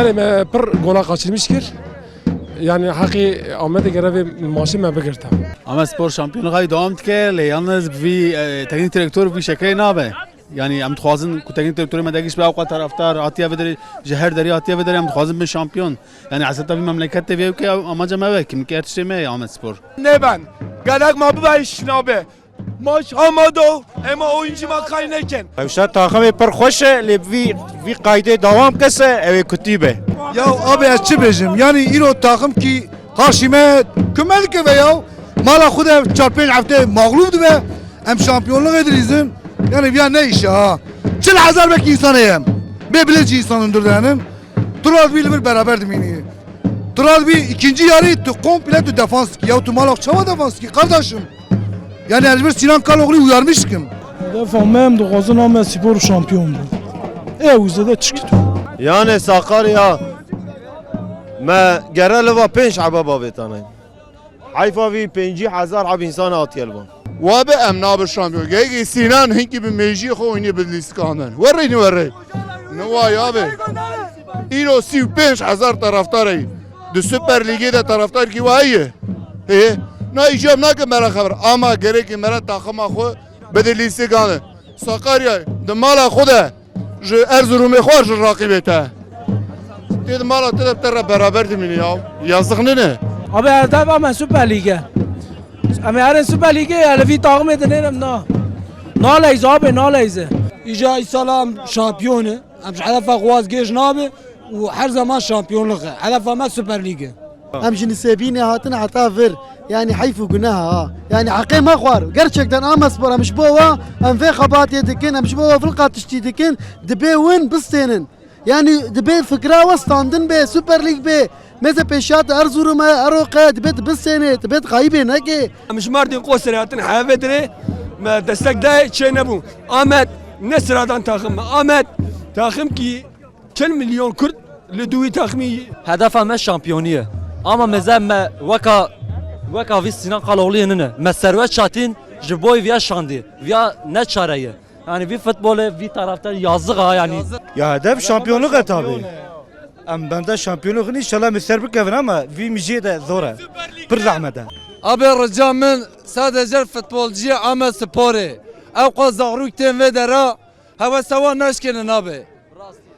Yani per gola kaçırmış kir. Yani hakkı Ahmet'e göre bir maaşı mı bekirtem. Ama spor şampiyonluğu devam dike. Yalnız bir teknik direktör bir şekli nabe. Yani em dixwazin ku teknik direktörü me degiş be avqa taraftar hatiye vedere her deri hatiye vedere em dixwazin bir şampiyon. Yani aslında bir memleket de ki amaca me kim ki ertişme Ahmet Spor. Ne ben? Gerek ma bu iş nabe. Maç hamado ama oyuncu ma kayneken. Evşat takımı per hoş le vi kaydı devam kese eve kutibe. Ya abi açı bejim. Yani ilo takım ki karşıma kümelik ve ya mala kuda çarpın hafta mağlup be. Hem şampiyonluk edirizim. Yani bir ne iş ha? Çıl hazar belki insanıyım. Ben bileci insanımdır yani. Tural bir beraber demini. Tural bir ikinci yarı komple de defans ki ya tu malak çava defans ki kardeşim. Yani Elbir Sinan Kaloğlu uyarmışım. Defamem de kazan Ahmet Spor şampiyondu. Evuzda çıktı. Yani Sakarya ما جرى لوا بينش عبا بابتانين حيفا في بينجي حزار عب إنسان أطيلبا Ve em nabe şampiyon. Gege Sinan hinki bir mevci oyunu bildiğiniz kanun. Verri. Ne vay abi. İlo 35,000 taraftarı. De Süper Lig'e de taraftar ki vay. Ne icam ne ki merak haber. Ama gerek ki merak takım akı bedelisi kanun. Sakarya de mala kuda. Erzurum'u hoş rakibete. Dedim mala tedeptere beraber demini ya. Yazık ne? Abi erdem ama Süper Lig'e. Ama yarın Süper Lig'e yani bir takım edelim na. Naleyiz abi naleyiz. İca İsalam şampiyonu. Hem hedefe kuaz geç nabi ve her zaman şampiyonluk. Hedefe ma Süper Lig'e. Hem şimdi sebine hatın hata ver. Yani hayfu günaha. Yani hakkı ma var. Gerçekten ama spor hem şbova hem ve kabahat yedekin hem şbova fılkat iştidekin dibe win bistenin. Yani dibe fikra ve standın be Süper Lig be. Mesela peşat Erzurum'a Aroka dibet bisene dibet kaybe ne ki? مش مردين قوس رياتن حافظري ما دستك ده شيء نبو أحمد نسرادان تاخم أحمد تاخم كي كل مليون كرد لدوي تاخمي هدف ما شامبيونية أما مزام ما وكا في سنان قالولي هنا ما سروات شاتين جبوي فيا شاندي فيا نتشارية يعني في فوتبول في طرفtar yazığa yani. Ya hedef şampiyonluk tabi. Am bende şampiyonluk inşallah müsterbik evin ama vi müziği de zora. Bir zahmete. Abi ricamın sadece futbolcu Ahmet Spor'u. Evqa zagruk tem ve dera. Hava sava neşkenin abi.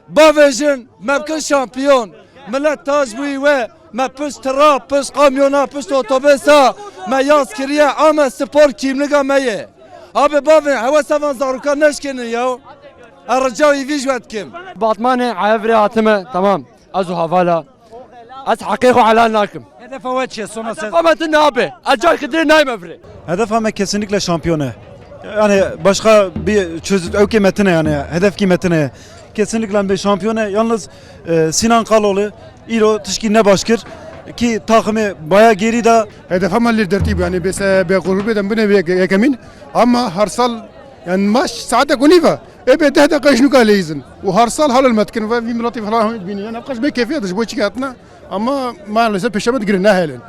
Bavejin mevkin şampiyon. Millet tajbuyi ve me pişt tra, pişt kamyona, pişt otobüsa. Me yaz kiriye Ahmet Spor kimliğe meye. Abi bavin hava sava zagruka neşkenin ya. Arıcavi vijvet kim? Batman'ı ayvri hatime tamam. Azu havala. Az hakiku ala nakim. Hedef evet şey sonra sen. Ahmet'in abi. Acayip kıdırı neyim evri. Hedef ama kesinlikle şampiyonu. Yani başka bir çözüm kıymetine yani hedef kıymetine kesinlikle bir şampiyonu. Yalnız Sinan Kaloğlu İlo tışkinine başkır ki takımı baya geri de Hedef ama lidertip yani bes beğulup eden bu ne yekemin ama harsal yani maç saate kunifa. Evet hada kaçnuk aleyizin. Ve harsal halal metkin ve bir milati falan bini yani kaç be keyfiyat bu çıkartna ama maalesef peşamet girin ne halen.